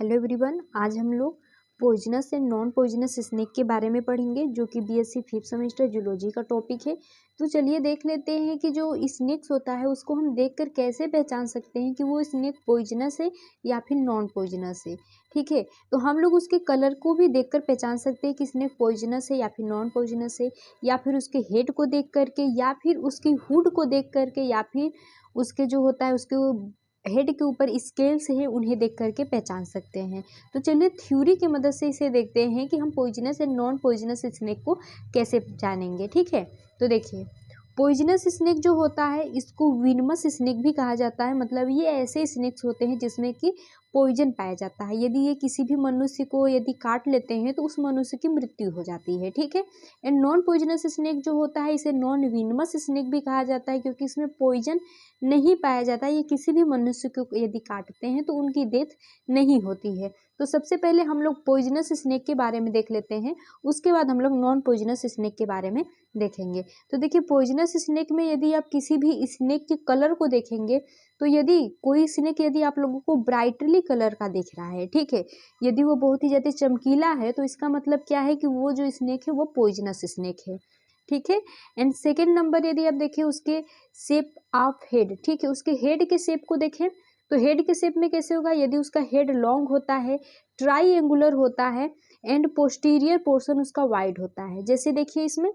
Hello everyone, आज हम लोग poisonous and non poisonous snake के बारे में पढ़ेंगे जो कि बीएससी 5th सेमेस्टर जूलॉजी का टॉपिक है। तो चलिए देख लेते हैं कि जो स्नेक्स होता है उसको हम देखकर कैसे पहचान सकते हैं कि वो स्नेक पॉइजनस है या फिर नॉन पॉइजनस है। ठीक है, तो हम लोग उसके कलर को भी देखकर पहचान सकते हैं कि स्नेक पॉइजनस है या फिर नॉन पॉइजनस है, या फिर उसके हेड को देख करके, या फिर उसकी हुड को देख करके, या फिर उसके जो होता है उसके हेड के ऊपर स्केल्स हैं उन्हें देख करके पहचान सकते हैं। तो चलिए थ्योरी की मदद से इसे देखते हैं कि हम poisonous and non poisonous snake को कैसे जानेंगे। ठीक है, तो देखिए पॉइजनस स्नेक जो होता है इसको विनमस स्नेक भी कहा जाता है। मतलब ये ऐसे स्नेक्स होते हैं जिसमें कि पॉइजन पाया जाता है। यदि ये किसी भी मनुष्य को यदि काट लेते हैं तो उस मनुष्य की मृत्यु हो जाती है। ठीक है, एंड नॉन पॉइजनस स्नेक जो होता है इसे नॉन विनमस स्नेक भी कहा जाता है क्योंकि इसमें पॉइजन नहीं पाया जाता। ये किसी भी मनुष्य को यदि काटते हैं तो उनकी डेथ नहीं होती है। तो सबसे पहले हम लोग पॉइजनस स्नेक के बारे में देख लेते हैं, उसके बाद हम लोग नॉन पॉइजनस स्नेक के बारे में देखेंगे। तो देखिए पॉइजनस स्नेक में यदि आप किसी भी स्नेक के कलर को देखेंगे तो यदि कोई स्नेक यदि आप लोगों को ब्राइटली कलर का दिख रहा है, ठीक है, यदि वो बहुत ही ज़्यादा चमकीला है तो इसका मतलब क्या है कि वो जो स्नेक है वो पॉइजनस स्नेक है। ठीक है, एंड सेकेंड नंबर यदि आप देखें उसके शेप ऑफ हेड, ठीक है, उसके हेड के शेप को देखें तो हेड के शेप में कैसे होगा, यदि उसका हेड लॉन्ग होता है, ट्राईएंगुलर होता है एंड पोस्टीरियर पोर्शन उसका वाइड होता है। जैसे देखिए इसमें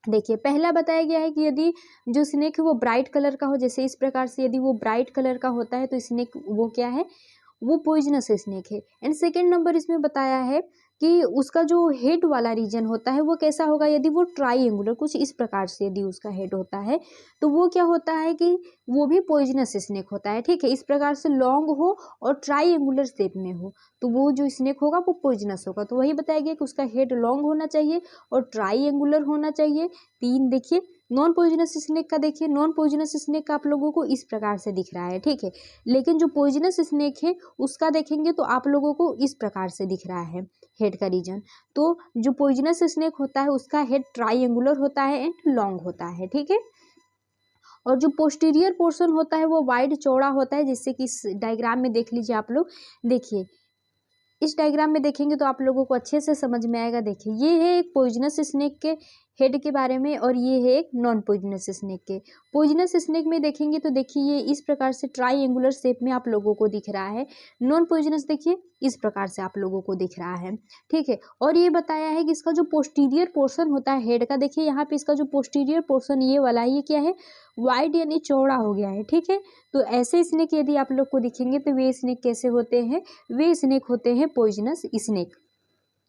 देखिए पहला बताया गया है कि यदि जो स्नेक है वो ब्राइट कलर का हो, जैसे इस प्रकार से यदि वो ब्राइट कलर का होता है तो स्नेक वो क्या है, वो पॉइजनस स्नेक है। एंड सेकेंड नंबर इसमें बताया है कि उसका जो हेड वाला रीजन होता है वो कैसा होगा, यदि वो ट्राईएंगुलर कुछ इस प्रकार से यदि उसका हेड होता है तो वो क्या होता है कि वो भी पॉइजनस स्नेक होता है। ठीक है, इस प्रकार से लॉन्ग हो और ट्राईएंगुलर शेप में हो तो वो जो स्नेक होगा वो पॉइजनस होगा। तो वही बताया गया कि उसका हेड लॉन्ग होना चाहिए और ट्राईएंगुलर होना चाहिए। तीन देखिए नॉन पॉइजनस स्नेक का, देखिए नॉन पॉइजनस स्नेक का आप लोगों को इस प्रकार से दिख रहा है। ठीक है, लेकिन जो पॉइजनस स्नेक है उसका देखेंगे तो आप लोगों को इस प्रकार से दिख रहा है हेड का रीजन। तो जो पॉइजनस स्नेक होता है उसका हेड ट्राईएंगुलर होता है एंड लॉन्ग होता है। ठीक है, और जो पोस्टीरियर पोर्शन होता है वो वाइड चौड़ा होता है, जिससे कि इस डायग्राम में देख लीजिए आप लोग। देखिए इस डायग्राम में देखेंगे तो आप लोगों को अच्छे से समझ में आएगा। देखिए ये है एक पॉइजनस स्नेक के हेड के बारे में और ये है एक नॉन पॉइजनस स्नेक के। पॉइजनस स्नेक में देखेंगे तो देखिए ये इस प्रकार से ट्राईएंगुलर शेप में आप लोगों को दिख रहा है। नॉन पॉइजनस देखिए इस प्रकार से आप लोगों को दिख रहा है। ठीक है, और ये बताया है कि इसका जो पोस्टीरियर पोर्शन होता है हेड का, देखिए यहाँ पे इसका जो पोस्टीरियर पोर्शन ये वाला है, ये क्या है, वाइड यानी चौड़ा हो गया है। ठीक है, तो ऐसे स्नेक यदि आप लोग को दिखेंगे तो वे स्नेक कैसे होते हैं, वे स्नेक होते हैं पॉइजनस स्नेक।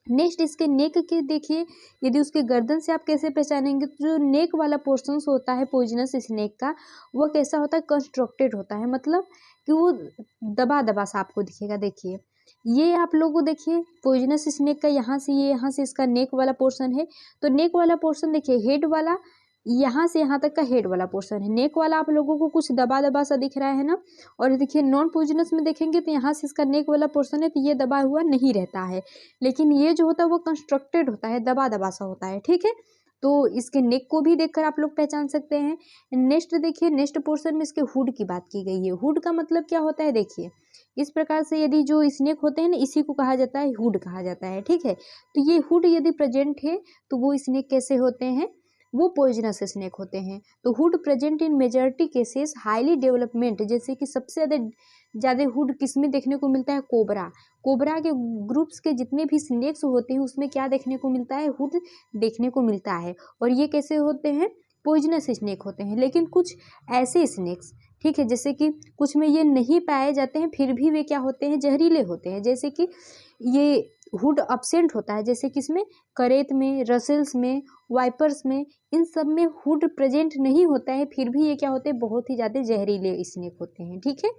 नेक्स्ट इसके नेक के देखिए, यदि उसके गर्दन से आप कैसे पहचानेंगे तो जो नेक वाला पोर्शन होता है पॉइजनस स्नेक का वो कैसा होता है, कंस्ट्रक्टेड होता है। मतलब कि वो दबा दबा सा आपको दिखेगा। देखिए ये आप लोगों को देखिए पॉइजनस स्नेक का यहाँ से ये यहाँ से इसका नेक वाला पोर्शन है, तो नेक वाला पोर्शन देखिए हेड वाला यहाँ से यहाँ तक का हेड वाला पोर्शन है, नेक वाला आप लोगों को कुछ दबा दबा सा दिख रहा है ना। और देखिए नॉन पॉइजनस में देखेंगे तो यहाँ से इसका नेक वाला पोर्शन है तो ये दबा हुआ नहीं रहता है, लेकिन ये जो होता है वो कंस्ट्रक्टेड होता है, दबा दबा सा होता है। ठीक है, तो इसके नेक को भी देखकर आप लोग पहचान सकते हैं। नेक्स्ट देखिए, नेक्स्ट पोर्शन में इसके हुड की बात की गई है। हुड का मतलब क्या होता है, देखिए इस प्रकार से यदि जो स्नेक होते हैं ना इसी को कहा जाता है हुड कहा जाता है। ठीक है, तो ये हुड यदि प्रेजेंट है तो वो स्नेक कैसे होते हैं, वो पॉइजनस स्नेक होते हैं। तो hood present in majority cases highly development, जैसे कि सबसे ज़्यादा हुड किस में देखने को मिलता है, कोबरा। कोबरा के ग्रुप्स के जितने भी स्नेक्स होते हैं उसमें क्या देखने को मिलता है, हुड देखने को मिलता है। और ये कैसे होते हैं, पॉइजनस स्नेक होते हैं। लेकिन कुछ ऐसे स्नेक्स, ठीक है, जैसे कि कुछ में ये नहीं पाए जाते हैं फिर भी वे क्या होते हैं, जहरीले होते हैं। जैसे कि ये हुड अपसेंट होता है, जैसे कि इसमें करेत में, रसेल्स में, वाइपर्स में, इन सब में हुड प्रेजेंट नहीं होता है फिर भी ये क्या होते हैं, बहुत ही ज़्यादा जहरीले स्नेक होते हैं। ठीक है,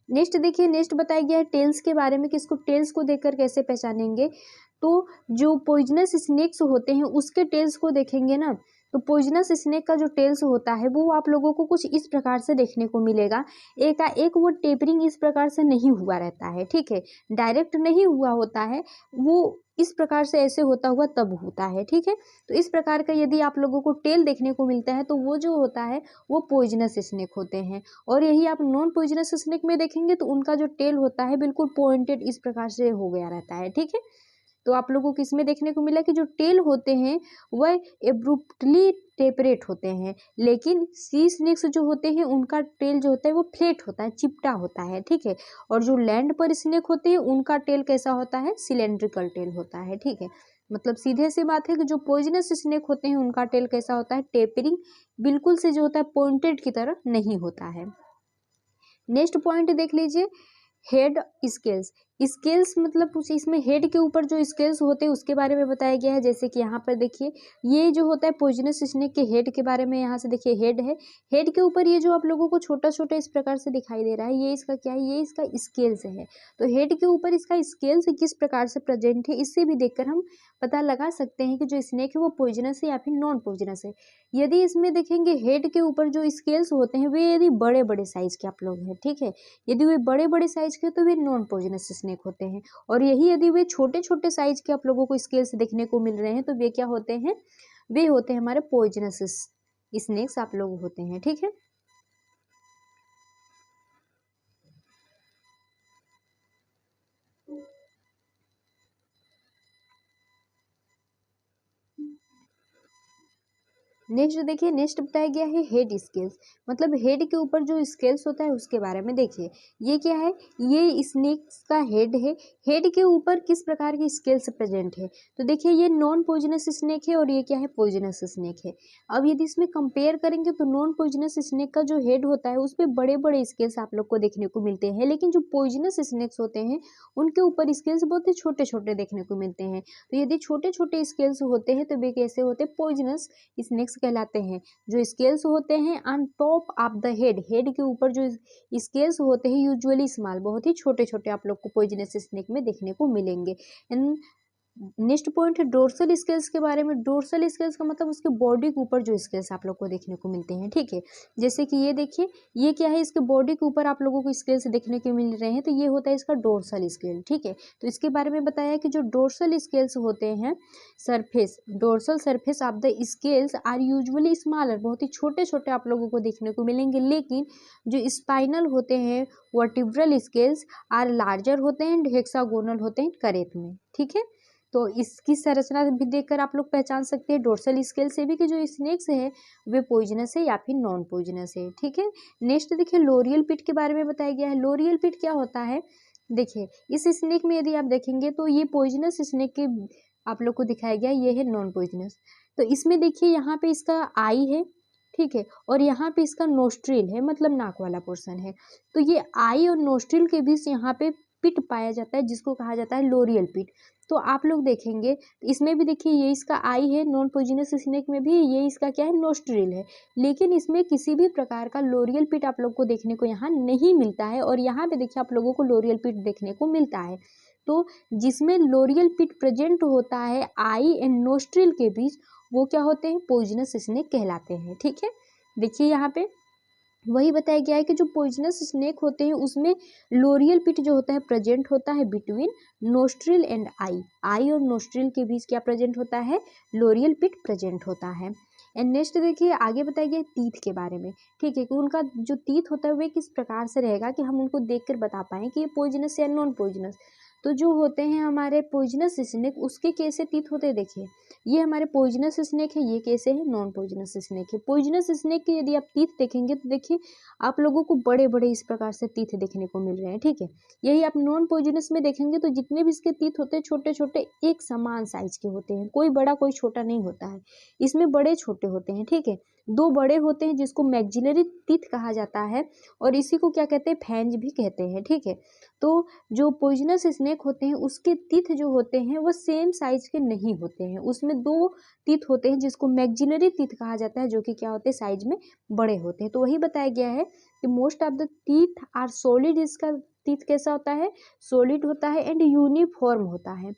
नेक्स्ट देखिए, नेक्स्ट बताया गया है टेल्स के बारे में कि इसको टेल्स को देखकर कैसे पहचानेंगे। तो जो पॉइजनस स्नेक्स होते हैं उसके टेल्स को देखेंगे ना तो पॉइजनस स्नेक का जो टेल्स होता है वो आप लोगों को कुछ इस प्रकार से देखने को मिलेगा। एकाएक वो टेपरिंग इस प्रकार से नहीं हुआ रहता है, ठीक है, डायरेक्ट नहीं हुआ होता है, वो इस प्रकार से ऐसे होता हुआ तब होता है, ठीक है। तो इस प्रकार का यदि आप लोगों को टेल देखने को मिलता है तो वो जो होता है वो पॉइजनस स्नेक होते हैं। और यही आप नॉन पॉइजनस स्नेक में देखेंगे तो उनका जो टेल होता है बिल्कुल पॉइंटेड इस प्रकार से हो गया रहता है, ठीक है। तो आप लोगों को इसमें देखने को मिला कि जो टेल होते हैं वह एब्रुप्टली टेपरेट होते हैं, लेकिन सी स्नेक्स जो होते हैं उनका टेल जो होता है वो फ्लैट होता है, चिपटा होता है, ठीक है। और जो लैंड पर स्नेक होते हैं उनका टेल कैसा होता है, सिलेंड्रिकल टेल होता है, ठीक है। मतलब सीधे से बात है कि जो पॉइजनस स्नेक होते हैं उनका टेल कैसा होता है, टेपरिंग, बिल्कुल से जो होता है पॉइंटेड की तरह नहीं होता है। नेक्स्ट पॉइंट देख लीजिए, हेड स्केल्स। स्केल्स मतलब कुछ इसमें हेड के ऊपर जो स्केल्स होते हैं उसके बारे में बताया गया है। जैसे कि यहाँ पर देखिए ये जो होता है पॉइजनस स्नेक के हेड के बारे में, यहाँ से देखिए हेड है, हेड के ऊपर ये जो आप लोगों को छोटा छोटा इस प्रकार से दिखाई दे रहा है ये इसका क्या है, ये इसका स्केल्स है। तो हेड के ऊपर इसका स्केल्स किस प्रकार से प्रेजेंट है इससे भी देखकर हम पता लगा सकते हैं कि जो स्नेक है वो पॉइजनस है या फिर नॉन पॉइजनस है। यदि इसमें देखेंगे हेड के ऊपर जो स्केल्स होते हैं वे यदि बड़े बड़े साइज के आप लोग हैं, ठीक है, यदि वे बड़े बड़े साइज के तो वे नॉन पॉइजनस स्नेक होते हैं। और यही यदि वे छोटे छोटे साइज के आप लोगों को स्केल्स देखने को मिल रहे हैं तो वे क्या होते हैं, वे होते हैं हमारे पॉइजनस स्नेक्स आप लोग होते हैं, ठीक है। नेक्स्ट देखिए, नेक्स्ट बताया गया है हेड स्केल्स। मतलब हेड के ऊपर जो स्केल्स होता है उसके बारे में देखिए, ये क्या है, ये स्नेक्स का हेड है, हेड के ऊपर किस प्रकार के स्केल्स प्रेजेंट है। तो देखिए ये नॉन पॉइजनस स्नेक है और ये क्या है, पॉइजनस स्नेक है। अब यदि इसमें कंपेयर करेंगे तो नॉन पॉइजनस स्नेक का जो हेड होता है उसमें बड़े बड़े स्केल्स आप लोग को देखने को मिलते हैं, लेकिन जो पॉइजनस स्नेक्स होते हैं उनके ऊपर स्केल्स बहुत ही छोटे छोटे देखने को मिलते हैं। तो यदि छोटे छोटे स्केल्स होते हैं तो वे कैसे होते हैं, पॉइजनस स्नेक्स कहलाते हैं। जो स्केल्स होते हैं on top of the head, head के ऊपर जो स्केल्स होते हैं यूजुअली स्मॉल, बहुत ही छोटे छोटे आप लोग को पॉइजनस स्नेक में देखने को मिलेंगे। एंड नेक्स्ट पॉइंट है डोर्सल स्केल्स के बारे में। डोर्सल स्केल्स का मतलब उसके बॉडी के ऊपर जो स्केल्स आप लोग को देखने को मिलते हैं, ठीक है। जैसे कि ये देखिए ये क्या है, इसके बॉडी के ऊपर आप लोगों को स्केल्स देखने को मिल रहे हैं, तो ये होता है इसका डोर्सल स्केल, ठीक है। तो इसके बारे में बताया कि जो डोर्सल स्केल्स होते हैं, surface, dorsal surface of the scales are usually smaller, बहुत ही छोटे छोटे आप लोगों को देखने को मिलेंगे, लेकिन जो स्पाइनल होते हैं वर्टिब्रल स्केल्स आर लार्जर होते हैं एंड हेक्सागोनल होते हैं करेत में, ठीक है। तो इसकी संरचना भी देखकर आप लोग पहचान सकते हैं डोर्सल स्केल से भी कि जो स्नेक्स है वे पॉइजनस है या फिर नॉन पॉइजनस है, ठीक है। नेक्स्ट देखिए लोरियल पिट के बारे में बताया गया है। लोरियल पिट क्या होता है, देखिए इस स्नेक में यदि आप देखेंगे तो ये पॉइजनस स्नेक के आप लोग को दिखाया गया, ये है नॉन पॉइजनस। तो इसमें देखिए यहाँ पे इसका आई है, ठीक है, और यहाँ पे इसका नोस्ट्रिल है, मतलब नाक वाला पोर्शन है। तो ये आई और नोस्ट्रिल के बीच यहाँ पे पिट पाया जाता है जिसको कहा जाता है लोरियल पिट। तो आप लोग देखेंगे इसमें भी देखिए ये इसका आई है, नॉन पॉइजनस स्नेक में भी ये इसका क्या है, नोस्ट्रिल है, लेकिन इसमें किसी भी प्रकार का लोरियल पिट आप लोग को देखने को यहाँ नहीं मिलता है। और यहाँ पे देखिए आप लोगों को लोरियल पिट देखने को मिलता है। तो जिसमें लोरियल पिट प्रेजेंट होता है आई एंड नोस्ट्रिल के बीच, वो क्या होते हैं, पॉइजनस स्नेक कहलाते हैं, ठीक है। देखिए यहाँ पे वही बताया गया है कि जो पॉइजनस स्नेक होते हैं उसमें लोरियल पिट जो होता है प्रेजेंट होता है बिटवीन नोस्ट्रिल एंड आई, आई और नोस्ट्रिल के बीच क्या प्रेजेंट होता है, लोरियल पिट प्रेजेंट होता है। एंड नेक्स्ट देखिए आगे बताया गया टीथ के बारे में, ठीक है, कि उनका जो टीथ होता है वे किस प्रकार से रहेगा कि हम उनको देखकर बता पाएँ कि ये पॉइजनस या नॉन पॉइजनस। तो जो होते हैं हमारे पॉइजनस स्नेक उसके कैसे टीथ होते हैं, देखिए ये हमारे पॉइजनस स्नेक है, ये कैसे है, नॉन पॉइजनस स्नेक है। पॉइजनस स्नेक के यदि आप टीथ देखेंगे तो देखिए आप लोगों को बड़े बड़े इस प्रकार से टीथ देखने को मिल रहे हैं, ठीक है। यही आप नॉन पॉइजनस में देखेंगे तो जितने भी इसके टीथ होते हैं छोटे छोटे एक समान साइज के होते हैं, कोई बड़ा कोई छोटा नहीं होता है, इसमें बड़े छोटे होते हैं, ठीक है। दो बड़े होते हैं जिसको मैक्सिलरी टीथ कहा जाता है और इसी को क्या कहते हैं, फैंज भी कहते हैं, ठीक है। तो जो पॉइजनस स्नेक होते हैं उसके टीथ जो होते हैं वो सेम साइज के नहीं होते हैं, उसमें दो टीथ होते हैं जिसको मैक्सिलरी टीथ कहा जाता है, जो कि क्या होते हैं, साइज में बड़े होते हैं। तो वही बताया गया है कि most of the teeth are solid, इसका टीथ कैसा होता है, सॉलिड होता है एंड यूनिफॉर्म होता है।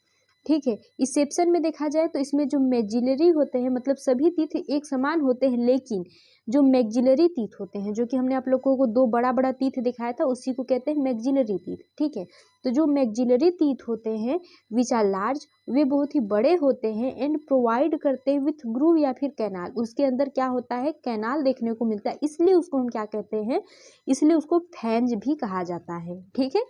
ठीक है। इसेप्शन में देखा जाए तो इसमें जो मैक्सिलरी होते हैं, मतलब सभी टीथ एक समान होते हैं, लेकिन जो मैक्सिलरी टीथ होते हैं, जो कि हमने आप लोगों को दो बड़ा बड़ा टीथ दिखाया था, उसी को कहते हैं मैक्सिलरी टीथ। ठीक है, तो जो मैक्सिलरी टीथ होते हैं विच आर लार्ज, वे बहुत ही बड़े होते हैं एंड प्रोवाइड करते हैं विथ ग्रूव या फिर कैनाल। उसके अंदर क्या होता है, कैनाल देखने को मिलता है, इसलिए उसको हम क्या कहते हैं, इसलिए उसको फैंज भी कहा जाता है। ठीक है,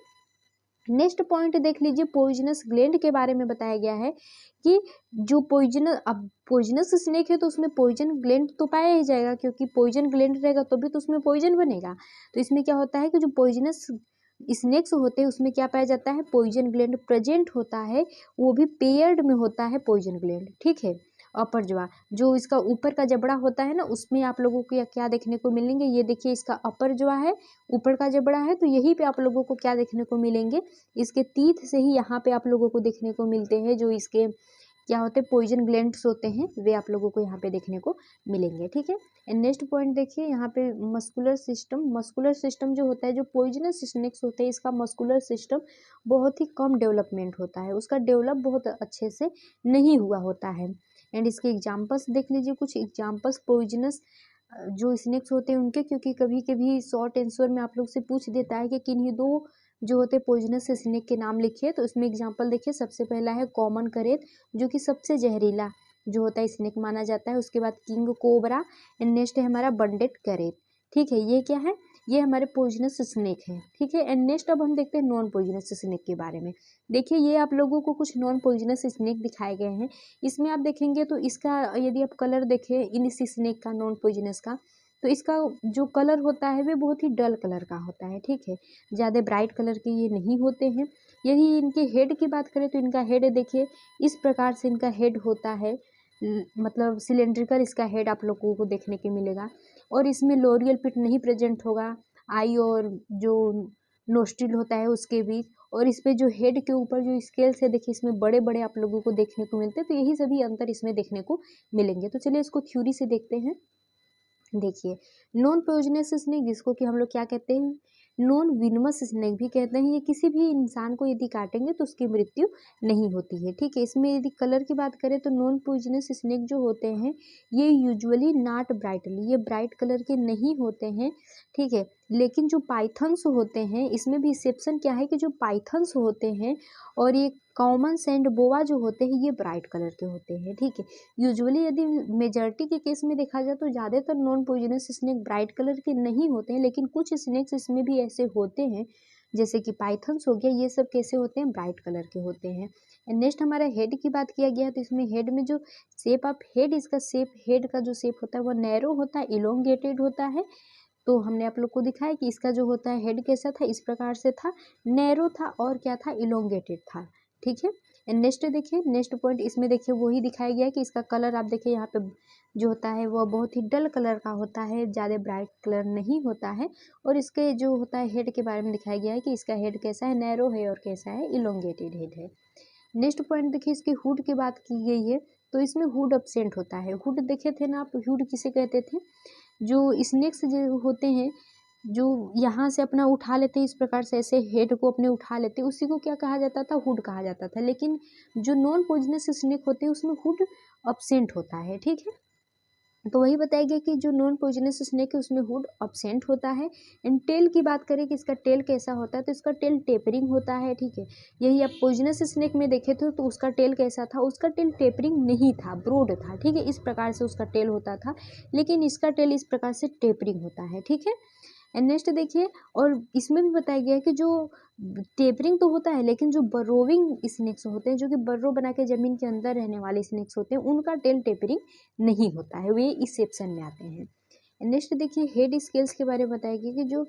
नेक्स्ट पॉइंट देख लीजिए, पॉइजनस ग्लैंड के बारे में बताया गया है कि जो पॉइजनस स्नेक है तो उसमें पॉइजन ग्लैंड तो पाया ही जाएगा, क्योंकि पॉइजन ग्लैंड रहेगा तो भी तो उसमें पॉइजन बनेगा। तो इसमें क्या होता है कि जो पॉइजनस स्नेक्स होते हैं उसमें क्या पाया जाता है, पॉइजन ग्लैंड प्रेजेंट होता है, वो भी पेयर्ड में होता है पॉइजन ग्लैंड। ठीक है, अपर जो इसका ऊपर का जबड़ा होता है ना, उसमें आप लोगों को क्या देखने को मिलेंगे, ये देखिए इसका अपर जो है, ऊपर का जबड़ा है, तो यहीं पे आप लोगों को क्या देखने को मिलेंगे, इसके तीत से ही यहाँ पे आप लोगों को देखने को मिलते हैं जो इसके क्या होते हैं, पॉइजन ग्लैंड्स होते हैं, वे आप लोगों को यहाँ पे देखने को मिलेंगे। ठीक है, एंड नेक्स्ट पॉइंट देखिए यहाँ पे मस्कुलर सिस्टम जो होता है, जो पॉइजनस स्नेक्स होते हैं, इसका मस्कुलर सिस्टम बहुत ही कम डेवलपमेंट होता है, उसका डेवलप बहुत अच्छे से नहीं हुआ होता है। एंड इसके एग्जाम्पल्स देख लीजिए, कुछ एग्जाम्पल्स पॉइजनस जो स्नेक्स होते हैं उनके, क्योंकि कभी कभी शॉर्ट आंसर में आप लोग से पूछ देता है कि किन्हीं दो जो होते हैं पॉइजनस स्नेक के नाम लिखिए। तो इसमें एग्जाम्पल देखिए, सबसे पहला है कॉमन करेत, जो कि सबसे जहरीला जो होता है स्नेक माना जाता है। उसके बाद किंग कोबरा, एंड नेक्स्ट है हमारा बंडेड करेत। ठीक है, ये क्या है, ये हमारे पॉइजनस स्नेक है। ठीक है, एंड नेक्स्ट अब हम देखते हैं नॉन पॉइजनस स्नेक के बारे में। देखिए, ये आप लोगों को कुछ नॉन पॉइजनस स्नेक दिखाए गए हैं। इसमें आप देखेंगे तो इसका यदि आप कलर देखें इन स्नेक का, नॉन पॉइजनस का, तो इसका जो कलर होता है वे बहुत ही डल कलर का होता है। ठीक है, ज़्यादा ब्राइट कलर के ये नहीं होते हैं। यदि इनके हेड की बात करें तो इनका हेड देखिए, इस प्रकार से इनका हेड होता है, मतलब सिलेंड्रिकल इसका हेड आप लोगों को देखने के मिलेगा, और इसमें लोरियल पिट नहीं प्रेजेंट होगा आई और जो नोस्ट्रिल होता है उसके बीच। और इस पे जो हेड के ऊपर जो स्केल्स है देखिए, इसमें बड़े बड़े आप लोगों को देखने को मिलते हैं। तो यही सभी अंतर इसमें देखने को मिलेंगे। तो चलिए इसको थ्योरी से देखते हैं। देखिए, नॉन पॉइजनस स्नेक, जिसको कि हम लोग क्या कहते हैं, नॉन विनमस स्नेक भी कहते हैं, ये किसी भी इंसान को यदि काटेंगे तो उसकी मृत्यु नहीं होती है। ठीक है, इसमें यदि कलर की बात करें तो नॉन पॉइजनस स्नेक जो होते हैं ये यूजुअली नॉट ब्राइटली, ये ब्राइट कलर के नहीं होते हैं। ठीक है, लेकिन जो पाइथन्स होते हैं, इसमें भी एक्सेप्शन क्या है कि जो पाइथन्स होते हैं और ये कॉमन सैंड बोआ जो होते हैं, ये ब्राइट कलर के होते हैं। ठीक है, यूजुअली यदि मेजॉरिटी के केस में देखा जाए तो ज़्यादातर non poisonous snake bright colour के नहीं होते हैं, लेकिन कुछ स्नेक्स इसमें भी ऐसे होते हैं, जैसे कि पाइथन्स हो गया, ये सब कैसे होते हैं, ब्राइट कलर के होते हैं। एंड नेक्स्ट हमारा हेड की बात किया गया है, तो इसमें हेड में जो शेप ऑफ हेड, इसका शेप, हेड का जो शेप होता है वो नैरो होता है, इलोंगेटेड होता है। तो हमने आप लोग को दिखाया कि इसका जो होता है हेड कैसा था, इस प्रकार से था, नैरो था और क्या था, इलोंगेटेड था। ठीक है, एंड नेक्स्ट देखिए, नेक्स्ट पॉइंट इसमें देखिए वही दिखाया गया है कि इसका कलर आप देखिए यहाँ पे जो होता है वह बहुत ही डल कलर का होता है, ज़्यादा ब्राइट कलर नहीं होता है। और इसके जो होता है हेड के बारे में दिखाया गया है कि इसका हेड कैसा है, नैरो है और कैसा है, इलोंगेटेड हेड है। नेक्स्ट पॉइंट देखिए, इसकी हुड की बात की गई है, तो इसमें हुड एब्सेंट होता है। हुड देखे थे ना आप, हुड किसे कहते थे, जो स्नेक्स जो होते हैं, जो यहाँ से अपना उठा लेते हैं, इस प्रकार से ऐसे हेड को अपने उठा लेते हैं, उसी को क्या कहा जाता था, हुड कहा जाता था। लेकिन जो नॉन पॉइजनस स्नेक होते हैं उसमें हुड एब्सेंट होता है। ठीक है, तो वही बताया गया कि जो नॉन पॉइजनस स्नेक है उसमें हुड एब्सेंट होता है। एंड टेल की बात करें कि इसका टेल कैसा होता है, तो इसका टेल टेपरिंग होता है। ठीक है, यही आप पॉइजनस स्नेक में देखे थे तो उसका टेल कैसा था, उसका टेल टेपरिंग नहीं था, ब्रॉड था। ठीक है, इस प्रकार से उसका टेल होता था, लेकिन इसका टेल इस प्रकार से टेपरिंग होता है। ठीक है, एंड नेक्स्ट देखिए, और इसमें भी बताया गया है कि जो टेपरिंग तो होता है, लेकिन जो बरोविंग स्नेक्स होते हैं, जो कि बर्रो बना के जमीन के अंदर रहने वाले स्नेक्स होते हैं, उनका टेल टेपरिंग नहीं होता है, वे इस सेक्शन में आते हैं। नेक्स्ट देखिए, हेड स्केल्स के बारे में बताया गया कि जो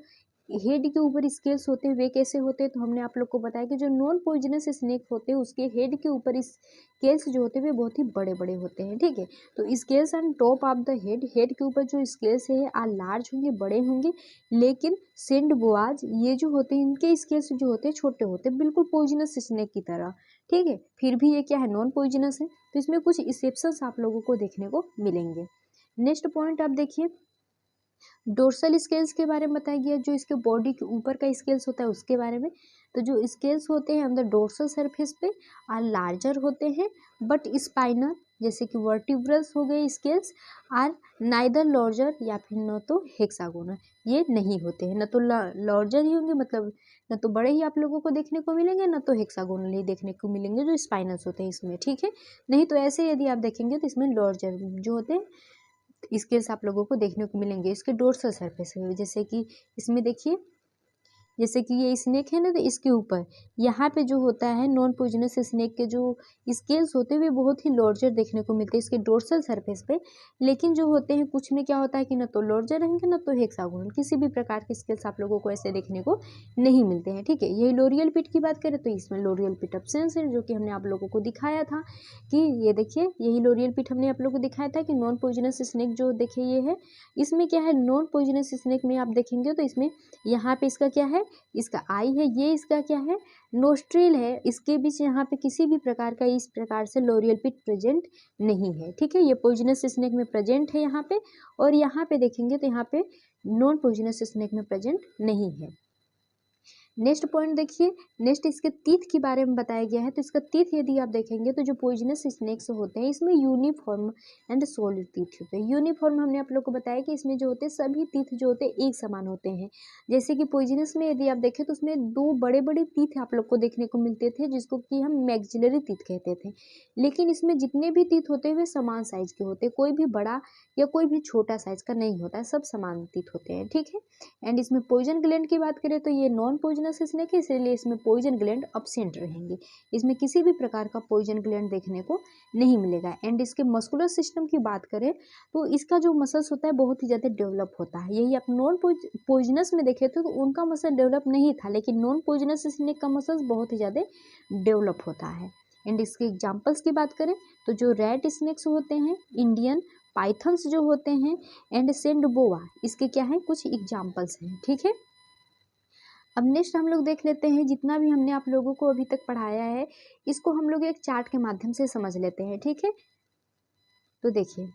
हेड के ऊपर स्केल्स होते हैं वे कैसे होते हैं। तो हमने आप लोग को बताया कि जो नॉन पॉइजनस स्नेक होते हैं उसके हेड के ऊपर स्केल्स जो होते हैं वे बहुत ही बड़े बड़े होते हैं। ठीक है, तो scales on top of the head, head के ऊपर जो स्केल्स है आर लार्ज होंगे, बड़े होंगे, लेकिन सेंड बोआज ये जो होते हैं इनके स्केल्स जो होते हैं छोटे होते हैं, बिल्कुल पॉइजनस स्नेक की तरह। ठीक है, फिर भी ये क्या है, नॉन पॉइजनस है, तो इसमें कुछ एक्सेप्शंस आप लोगों को देखने को मिलेंगे। नेक्स्ट पॉइंट आप देखिए, डोर्सल स्केल्स के बारे में बताया गया, जो इसके बॉडी के ऊपर का स्केल्स होता है उसके बारे में। तो जो स्केल्स होते हैं ऑन द डोर्सल सरफेस पे आर लार्जर होते हैं, बट स्पाइनल जैसे कि वर्टिब्रल्स हो गए स्केल्स आर नाइदर लार्जर या फिर न तो हेक्सागोनल, ये नहीं होते हैं। न तो लार्जर ही होंगे, मतलब न तो बड़े ही आप लोगों को देखने को मिलेंगे, न तो हेक्सागोनल ही देखने को मिलेंगे जो स्पाइनल्स होते हैं इसमें, ठीक है। नहीं तो ऐसे यदि आप देखेंगे तो इसमें लार्जर जो होते हैं स्केल्स आप लोगों को देखने को मिलेंगे इसके डोर्सल सरफेस में। जैसे कि इसमें देखिए, जैसे कि ये स्नेक है ना, तो इसके ऊपर यहाँ पे जो होता है नॉन पॉइजनस स्नेक के जो स्केल्स होते हैं वे बहुत ही लार्जर देखने को मिलते हैं इसके डोर्सल सरफेस पे। लेकिन जो होते हैं कुछ में क्या होता है कि न तो लार्जर रहेंगे न तो हेक्सागोनल, किसी भी प्रकार के स्केल्स आप लोगों को ऐसे देखने को नहीं मिलते हैं, ठीक है। यही लोरियल पिट की बात करें तो इसमें लोरियल पिट एब्सेंस है, जो कि हमने आप लोगों को दिखाया था कि ये देखिए यही लोरियल पिट हमने आप लोगों को दिखाया था कि नॉन पॉइजनस स्नेक जो देखिए ये है, इसमें क्या है नॉन पॉइजनस स्नेक में आप देखेंगे तो इसमें यहाँ पे इसका क्या है, इसका आई है, ये इसका क्या है नोस्ट्रिल है, इसके बीच यहाँ पे किसी भी प्रकार का इस प्रकार से लोरियल पिट प्रेजेंट नहीं है, ठीक है। ये पॉइजनस स्नेक में प्रेजेंट है यहाँ पे, और यहाँ पे देखेंगे तो यहाँ पे नॉन पॉइजनस स्नेक में प्रेजेंट नहीं है। नेक्स्ट पॉइंट देखिए, नेक्स्ट इसके टीथ के बारे में बताया गया है। तो इसका टीथ यदि आप देखेंगे तो जो पॉइजनस स्नेक्स होते हैं इसमें यूनिफॉर्म एंड सॉलिड टीथ होते हैं। यूनिफॉर्म हमने आप लोग को बताया कि इसमें जो होते हैं सभी टीथ जो होते हैं एक समान होते हैं। जैसे कि पॉइजनस में यदि आप देखें तो उसमें दो बड़े बड़े टीथ आप लोग को देखने को मिलते थे जिसको कि हम मैक्सिलरी टीथ कहते थे। लेकिन इसमें जितने भी टीथ होते हैं वे समान साइज के होते हैं, कोई भी बड़ा या कोई भी छोटा साइज का नहीं होता है, सब समान टीथ होते हैं, ठीक है। एंड इसमें पॉइजन ग्लैंड की बात करें तो ये नॉन पॉइजनस स्नेक है, इसलिए इसमें पॉइजन ग्लैंड अब्सेंट रहेंगे। इसमें किसी भी प्रकार का पॉइजन ग्लैंड देखने को नहीं मिलेगा। एंड इसके मस्कुलर सिस्टम की बात करें तो इसका जो मसल्स होता है बहुत ही ज़्यादा डेवलप होता है। यही आप नॉन पॉइजनस में देखे थे तो उनका मसल डेवलप नहीं था, लेकिन नॉन पॉइजनस स्नेक का मसल्स बहुत ही ज़्यादा डेवलप होता है। एंड इसके एग्जाम्पल्स की बात करें तो जो रेड स्नेक्स होते हैं, इंडियन पाइथन्स जो होते हैं एंड सेंड बोआ, इसके क्या है कुछ एग्जाम्पल्स हैं, ठीक है। अब नेक्स्ट हम लोग देख लेते हैं, जितना भी हमने आप लोगों को अभी तक पढ़ाया है इसको हम लोग एक चार्ट के माध्यम से समझ लेते हैं, ठीक है। तो देखिए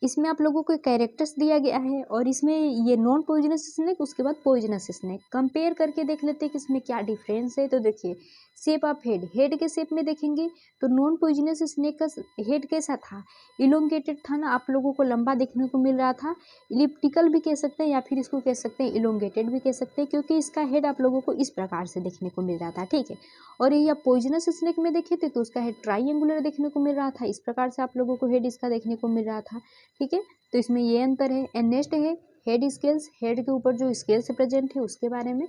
इसमें आप लोगों को कैरेक्टर्स दिया गया है और इसमें ये नॉन पॉइजनस स्नेक उसके बाद पॉइजनस स्नेक कंपेयर करके देख लेते हैं कि इसमें क्या डिफरेंस है। तो देखिए शेप ऑफ हेड, हेड के शेप में देखेंगे तो नॉन पॉइजनस स्नेक का हेड कैसा था, इलोंगेटेड था ना, आप लोगों को लंबा देखने को मिल रहा था। इलिप्टिकल भी कह सकते हैं या फिर इसको कह सकते हैं इलोंगेटेड भी कह सकते हैं, क्योंकि इसका हेड आप लोगों को इस प्रकार से देखने को मिल रहा था, ठीक है। और यही आप पॉइजनस स्नेक में देखे थे तो उसका हेड ट्राइंगुलर देखने को मिल रहा था, इस प्रकार से आप लोगों को हेड इसका देखने को मिल रहा था, ठीक है। तो इसमें ये अंतर है। एंड नेक्स्ट है हेड स्केल्स, हेड के ऊपर जो स्केल्स प्रेजेंट है उसके बारे में।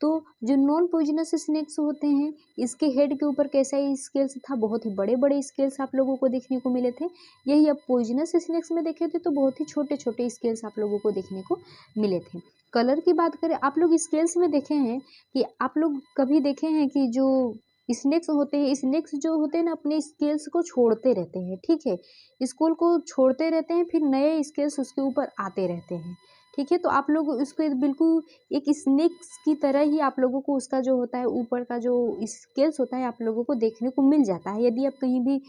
तो जो नॉन पॉइजनस स्नेक्स होते हैं इसके हेड के ऊपर कैसा स्केल्स था, बहुत ही बड़े बड़े स्केल्स आप लोगों को देखने को मिले थे। यही अब पॉइजनस स्नेक्स में देखे थे तो बहुत ही छोटे छोटे स्केल्स आप लोगों को देखने को मिले थे। कलर की बात करें, आप लोग स्केल्स में देखे हैं कि आप लोग कभी देखे हैं कि जो स्नेक्स होते हैं, स्नेक्स जो होते हैं ना अपने स्केल्स को छोड़ते रहते हैं, ठीक है। स्कूल को छोड़ते रहते हैं, फिर नए स्केल्स उसके ऊपर आते रहते हैं, ठीक है। तो आप लोग उसको बिल्कुल एक स्नेक्स की तरह ही आप लोगों को उसका जो होता है ऊपर का जो स्केल्स होता है आप लोगों को देखने को मिल जाता है। यदि आप कहीं भी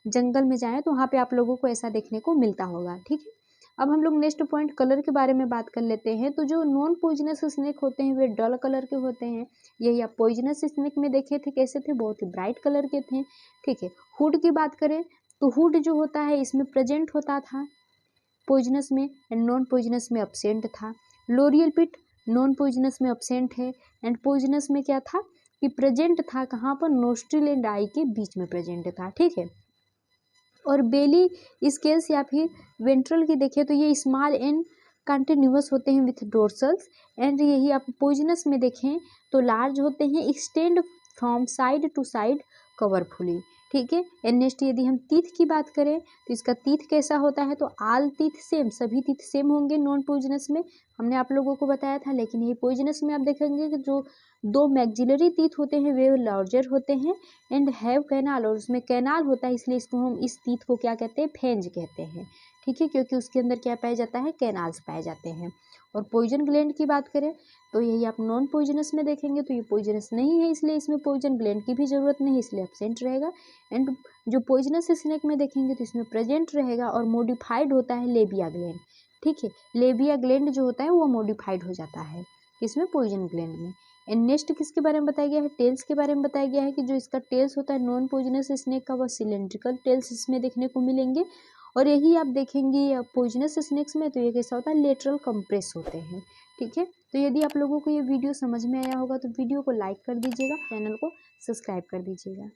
जंगल में जाएं तो वहाँ पे आप लोगों को ऐसा देखने को मिलता होगा, ठीक है। अब हम लोग नेक्स्ट पॉइंट कलर के बारे में बात कर लेते हैं। तो जो नॉन पॉइजनस स्नेक होते हैं वे डल कलर के होते हैं। यही आप पॉइजनस स्नेक में देखे थे कैसे थे, बहुत ही ब्राइट कलर के थे, ठीक है। हुड की बात करें तो हुड जो होता है इसमें प्रेजेंट होता था पॉइजनस में एंड नॉन पॉइजनस में अब्सेंट था। लोरियल पिट नॉन पॉइजनस में अब्सेंट है एंड पॉइजनस में क्या था कि प्रेजेंट था, कहाँ पर नोस्ट्रिल एंड आई के बीच में प्रेजेंट था, ठीक है। और बेली स्केल्स या फिर वेंट्रल की देखें तो ये स्मॉल एंड कंटिन्यूअस होते हैं विथ डोर्सल्स। एंड यही आप पॉइजनस में देखें तो लार्ज होते हैं, extend from side to side कवरफुली, ठीक है। एंड नेक्स्ट यदि हम टीथ की बात करें तो इसका टीथ कैसा होता है, तो आल टीथ सेम, सभी टीथ सेम होंगे नॉन पॉइजनस में, हमने आप लोगों को बताया था। लेकिन ये पॉइजनस में आप देखेंगे कि जो दो मैक्सिलरी टीथ होते हैं वे लार्जर होते हैं एंड हैव कैनाल, और उसमें कैनाल होता है, इसलिए इसको हम इस टीथ को क्या कहते हैं, फेंज कहते हैं, ठीक है, क्योंकि उसके अंदर क्या पाया जाता है, कैनाल्स पाए जाते हैं। और पॉइजन ग्लैंड की बात करें तो यही आप नॉन पॉइजनस में देखेंगे तो ये पॉइजनस नहीं है, इसलिए इसमें पॉइजन ग्लैंड की भी जरूरत नहीं, इसलिए एब्सेंट रहेगा। एंड जो पॉइजनस स्नेक में देखेंगे तो इसमें प्रेजेंट रहेगा और मॉडिफाइड होता है लेबिया ग्लैंड, ठीक है। लेबिया ग्लैंड जो होता है वो मॉडिफाइड हो जाता है किसमें, पॉइजन ग्लैंड में। एंड नेक्स्ट किसके बारे में बताया गया है, टेल्स के बारे में बताया गया है कि जो इसका टेल्स होता है नॉन पॉइजनस स्नेक का, वह सिलेंड्रिकल टेल्स इसमें देखने को मिलेंगे। और यही आप देखेंगे पॉइजनस स्नेक्स में, तो ये कैसा होता है, लेटरल कंप्रेस होते हैं। ठीक है, तो यदि आप लोगों को ये वीडियो समझ में आया होगा तो वीडियो को लाइक कर दीजिएगा, चैनल को सब्सक्राइब कर दीजिएगा।